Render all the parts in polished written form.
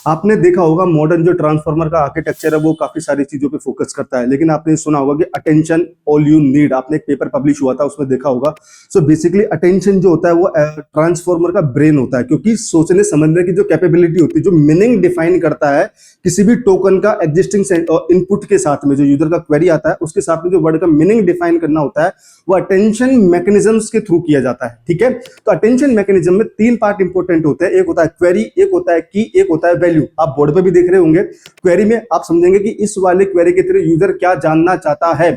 आपने देखा होगा मॉडर्न जो ट्रांसफार्मर का आर्किटेक्चर है वो काफी सारी चीजों पे फोकस करता है, लेकिन आपने सुना होगा कि अटेंशन ऑल यू नीड, आपने एक पेपर पब्लिश हुआ था उसमें देखा होगा। सो बेसिकली अटेंशन जो होता है वो ट्रांसफार्मर का ब्रेन होता है, क्योंकि सोचने समझने की जो कैपेबिलिटी होती है, जो मीनिंग डिफाइन करता है किसी भी टोकन का एग्जिस्टिंग इनपुट के साथ में, जो यूजर का क्वेरी आता है उसके साथ में जो वर्ड का मीनिंग डिफाइन करना होता है वो अटेंशन मैकेनिज्म्स के थ्रू किया जाता है। ठीक है, तो अटेंशन मैकेनिज्म में तीन पार्ट इंपॉर्टेंट होते हैं, एक होता है क्वेरी, एक होता है की, एक होता है वैल्यू। आप बोर्ड पे भी देख रहे होंगे। क्वेरी में आप समझेंगे कि इस वाले क्वेरी के थ्रू यूजर क्या जानना चाहता है।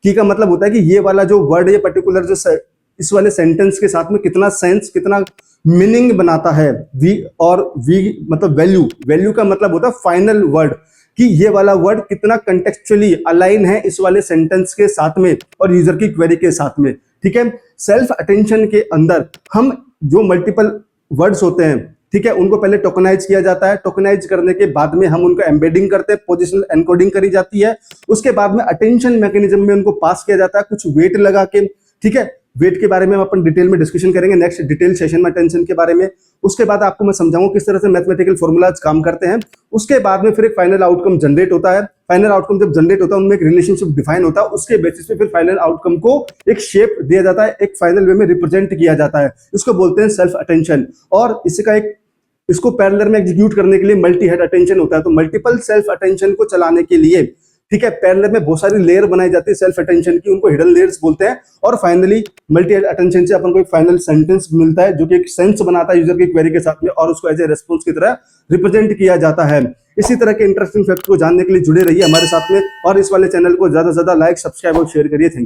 की का मतलब होता है कि ये वाला जो वर्ड, ये पर्टिकुलर जो इस वाले सेंटेंस के साथ में कितना सेंस, कितना मीनिंग बनाता है। वी और वी मतलब वैल्यू, वैल्यू का मतलब होता है फाइनल वर्ड, कि ये वाला वर्ड कितना कंटेक्चुअली अलाइन है इस वाले सेंटेंस के साथ में और यूजर की क्वेरी के साथ में। ठीक है, सेल्फ अटेंशन के अंदर हम जो मल्टीपल वर्ड्स होते हैं, ठीक है, उनको पहले टोकनाइज किया जाता है। टोकनाइज करने के बाद में हम उनको एम्बेडिंग करते हैं, पोजिशनल एनकोडिंग करी जाती है। उसके बाद में अटेंशन मैकेनिज्म में उनको पास किया जाता है कुछ वेट लगा के। ठीक है, वेट के बारे में हम अपन डिटेल में डिस्कशन करेंगे नेक्स्ट डिटेल सेशन में अटेंशन के बारे में। उसके बाद आपको मैं समझाऊंगा किस तरह से मैथमेटिकल फॉर्मूलाज काम करते हैं। उसके बाद में फिर एक फाइनल आउटकम जनरेट होता है। फाइनल आउटकम जब जनरेट होता है उनमें एक रिलेशनशिप डिफाइन होता है, उसके बेसिस पे फिर फाइनल आउटकम को एक शेप दिया जाता है, एक फाइनल वे में रिप्रेजेंट किया जाता है। इसको बोलते हैं सेल्फ अटेंशन। और इसका एक इसको पैरेलल में एग्जीक्यूट करने के लिए मल्टी हेड अटेंशन होता है। तो मल्टीपल सेल्फ अटेंशन को चलाने के लिए, ठीक है, पैरेलल में बहुत सारी लेयर बनाई जाती है सेल्फ अटेंशन की, उनको हिडन लेयर्स बोलते हैं। और फाइनली मल्टी हेड अटेंशन से अपन को एक फाइनल सेंटेंस मिलता है जो कि एक सेंस बनाता है यूजर की क्वेरी के साथ में, और उसको एज ए रेस्पॉन्स की तरह रिप्रेजेंट किया जाता है। इसी तरह के इंटरेस्टिंग फैक्ट को जानने के लिए जुड़े रहिए हमारे साथ में, और इस वाले चैनल को ज्यादा से ज्यादा लाइक, सब्सक्राइब और शेयर करिए। Thank you.